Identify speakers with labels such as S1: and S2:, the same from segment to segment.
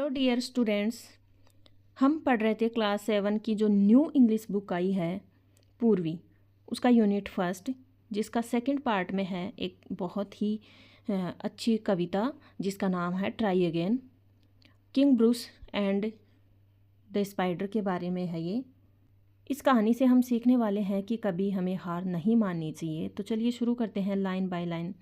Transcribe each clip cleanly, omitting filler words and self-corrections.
S1: Hello dear students, हम पढ़ रहे थे क्लास 7 की जो न्यू इंग्लिश बुक आई है पूर्वी, उसका यूनिट फर्स्ट, जिसका सेकंड पार्ट में है एक बहुत ही अच्छी कविता जिसका नाम है try again. King Bruce and the spider के बारे में है ये। इस कहानी से हम सीखने वाले हैं कि कभी हमें हार नहीं माननी चाहिए। तो चलिए शुरू करते हैं line by line.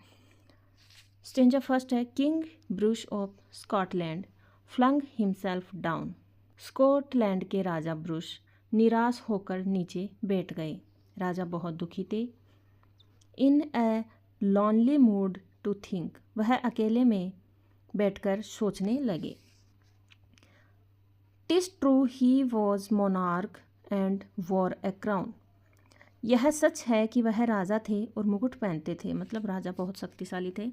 S1: Stanza first है, King Bruce of Scotland flung himself down. Scotland के राजा ब्रुश निराश होकर नीचे बैठ गए। राजा बहुत दुखी थे। इन ए लॉनली मूड टू थिंक, वह अकेले में बैठकर सोचने लगे। TISS true he was monarch and war A crown, यह सच है कि वह राजा थे और मुकुट पहनते थे, मतलब राजा बहुत शक्तिशाली थे।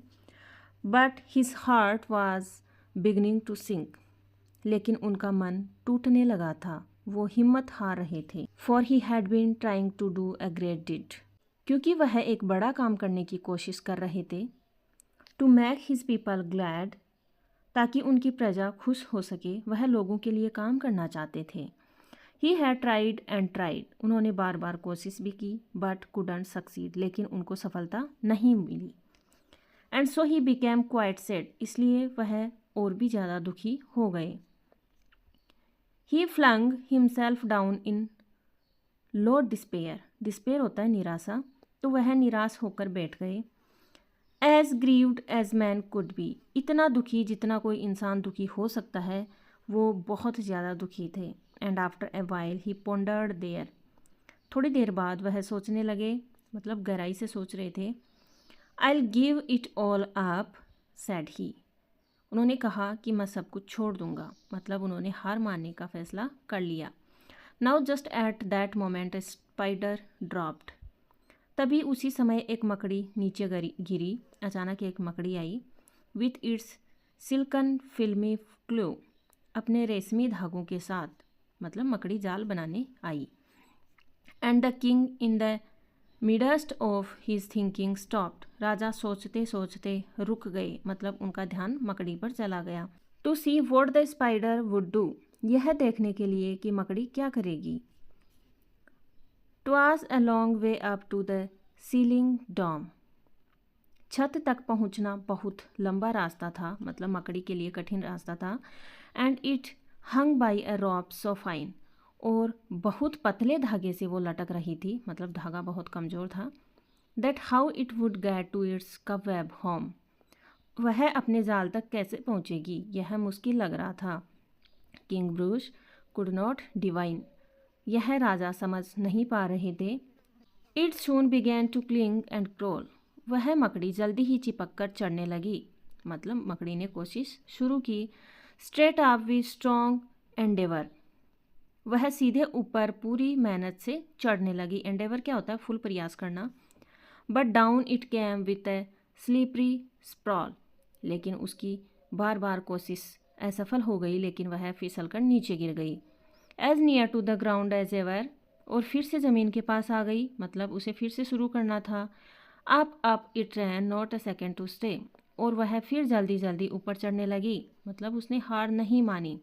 S1: But his heart was beginning to sink, लेकिन उनका मन टूटने लगा था, वो हिम्मत हार रहे थे। For he had been trying to do a great deed, क्योंकि वह एक बड़ा काम करने की कोशिश कर रहे थे। To make his people glad, ताकि उनकी प्रजा खुश हो सके, वह लोगों के लिए काम करना चाहते थे। He had tried and tried, उन्होंने बार बार कोशिश भी की, बट कुडंट सक्सीड, लेकिन उनको सफलता नहीं मिली। And so he became quite sad, इसलिए वह और भी ज़्यादा दुखी हो गए। He flung himself down in low despair, despair होता है निराशा, तो वह निराश होकर बैठ गए। As grieved as man could be, इतना दुखी जितना कोई इंसान दुखी हो सकता है, वो बहुत ज़्यादा दुखी थे। And after a while he pondered there, थोड़ी देर बाद वह सोचने लगे, मतलब गहराई से सोच रहे थे। I will give it all up said he, उन्होंने कहा कि मैं सब कुछ छोड़ दूंगा, मतलब उन्होंने हार मानने का फैसला कर लिया। Now just at that moment spider dropped, तभी उसी समय एक मकड़ी नीचे गिरी। अचानक एक मकड़ी आई। With its silken filmy clue, अपने रेशमी धागों के साथ, मतलब मकड़ी जाल बनाने आई। And the king in the midst of his thinking stopped, राजा सोचते सोचते रुक गए, मतलब उनका ध्यान मकड़ी पर चला गया। To see what the spider would do, यह देखने के लिए कि मकड़ी क्या करेगी। ट्वास a long way up to the ceiling Dom, छत तक पहुंचना बहुत लंबा रास्ता था, मतलब मकड़ी के लिए कठिन रास्ता था। And it hung by a rope so fine, और बहुत पतले धागे से वो लटक रही थी, मतलब धागा बहुत कमज़ोर था। That how it would get to its cobweb home, वह अपने जाल तक कैसे पहुंचेगी, यह मुश्किल लग रहा था। King Bruce could not divine, यह राजा समझ नहीं पा रहे थे। It soon began to cling and crawl, वह मकड़ी जल्दी ही चिपक कर चढ़ने लगी, मतलब मकड़ी ने कोशिश शुरू की। Straight up with strong Endeavour, वह सीधे ऊपर पूरी मेहनत से चढ़ने लगी। एंडेवर क्या होता है, फुल प्रयास करना। But down it came with a slippery sprawl, लेकिन उसकी बार बार कोशिश असफल हो गई, लेकिन वह फिसल कर नीचे गिर गई। As near to the ground as ever, और फिर से ज़मीन के पास आ गई, मतलब उसे फिर से शुरू करना था। Up it ran not a second to stay, और वह फिर जल्दी जल्दी ऊपर चढ़ने लगी, मतलब उसने हार नहीं मानी।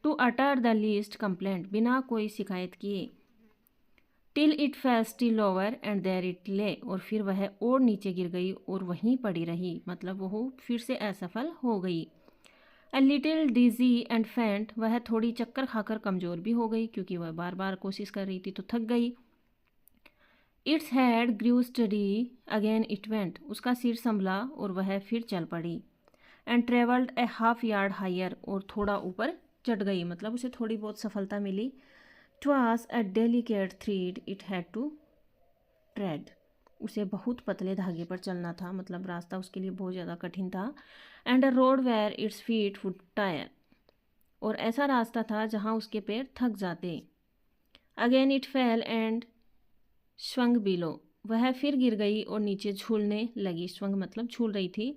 S1: To utter the least complaint, बिना कोई शिकायत किए। Till it fell still lower and there it lay, और फिर वह और नीचे गिर गई और वहीं पड़ी रही, मतलब वह फिर से असफल हो गई। अ लिटिल डिजी एंड फेंट, वह थोड़ी चक्कर खाकर कमज़ोर भी हो गई, क्योंकि वह बार बार कोशिश कर रही थी तो थक गई। Its head grew steady again it went, उसका सिर संभला और वह फिर चल पड़ी। And travelled a half yard higher, और थोड़ा ऊपर चढ़ गई, मतलब उसे थोड़ी बहुत सफलता मिली। ट्वास अ delicate thread it had to trade, उसे बहुत पतले धागे पर चलना था, मतलब रास्ता उसके लिए बहुत ज़्यादा कठिन था। And a road where its feet would tire, और ऐसा रास्ता था जहाँ उसके पैर थक जाते। Again it fell and swung below, वह फिर गिर गई और नीचे झूलने लगी। स्वंग मतलब झूल रही थी।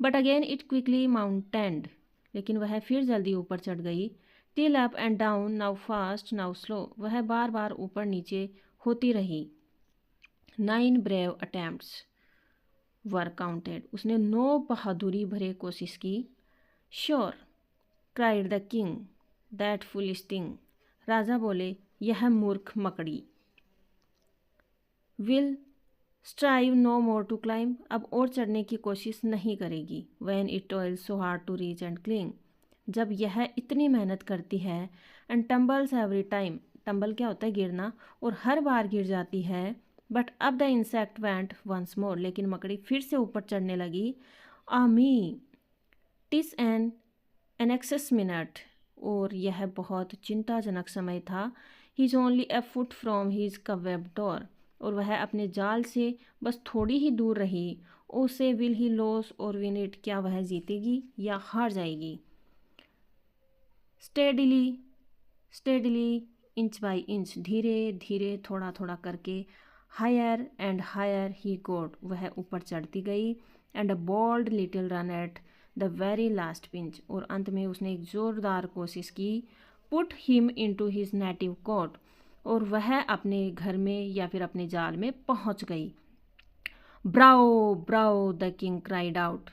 S1: बट अगेन इट क्विकली माउंटेंड, लेकिन वह फिर जल्दी ऊपर चढ़ गई। Till up and down now fast now slow, वह बार बार ऊपर नीचे होती रही। 9 ब्रेव अटेम्प्ट्स वर काउंटेड, उसने 9 बहादुरी भरे कोशिश की। Sure cried the king, that foolish thing. राजा बोले, यह मूर्ख मकड़ी। Will strive no more to climb, अब और चढ़ने की कोशिश नहीं करेगी। When it toils so hard to reach and cling, जब यह इतनी मेहनत करती है। And tumbles every time, tumble क्या होता है, गिरना, और हर बार गिर जाती है। बट अब the insect went once more, लेकिन मकड़ी फिर से ऊपर चढ़ने लगी। मी टिस एन एनेक्सस मिनट, और यह बहुत चिंताजनक समय था। He is only A foot from his कवेब door, और वह अपने जाल से बस थोड़ी ही दूर रही। उसे विल ही लॉस और विन इट, क्या वह जीतेगी या हार जाएगी। Steadily steadily, inch by inch, धीरे धीरे थोड़ा थोड़ा करके, higher and higher he got, वह ऊपर चढ़ती गई। And a bold little run at the very last pinch, और अंत में उसने एक ज़ोरदार कोशिश की। Put him into his native cot, और वह अपने घर में या फिर अपने जाल में पहुंच गई। Bravo bravo, the king cried out,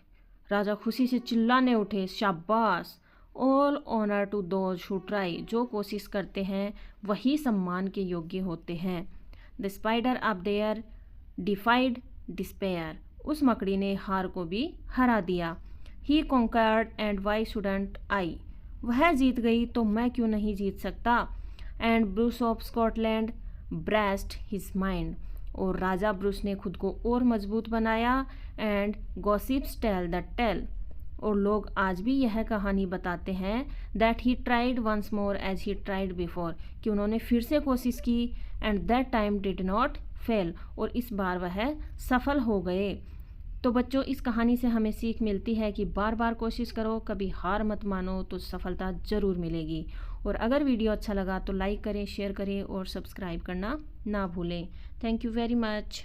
S1: राजा खुशी से चिल्लाने उठे। शाबाश, all honour to those who try, जो कोशिश करते हैं वही सम्मान के योग्य होते हैं। The spider up there defied despair, उस मकड़ी ने हार को भी हरा दिया। He conquered and why shouldn't I, वह जीत गई तो मैं क्यों नहीं जीत सकता। And Bruce of Scotland braced his mind, और राजा ब्रूस ने खुद को और मजबूत बनाया। And gossips tell the tale, और लोग आज भी यह कहानी बताते हैं। That he tried once more as he tried before, कि उन्होंने फिर से कोशिश की। And that time did not fail, और इस बार वह सफल हो गए। तो बच्चों, इस कहानी से हमें सीख मिलती है कि बार बार कोशिश करो, कभी हार मत मानो, तो सफलता ज़रूर मिलेगी। और अगर वीडियो अच्छा लगा तो लाइक करें, शेयर करें और सब्सक्राइब करना ना भूलें। Thank you very much.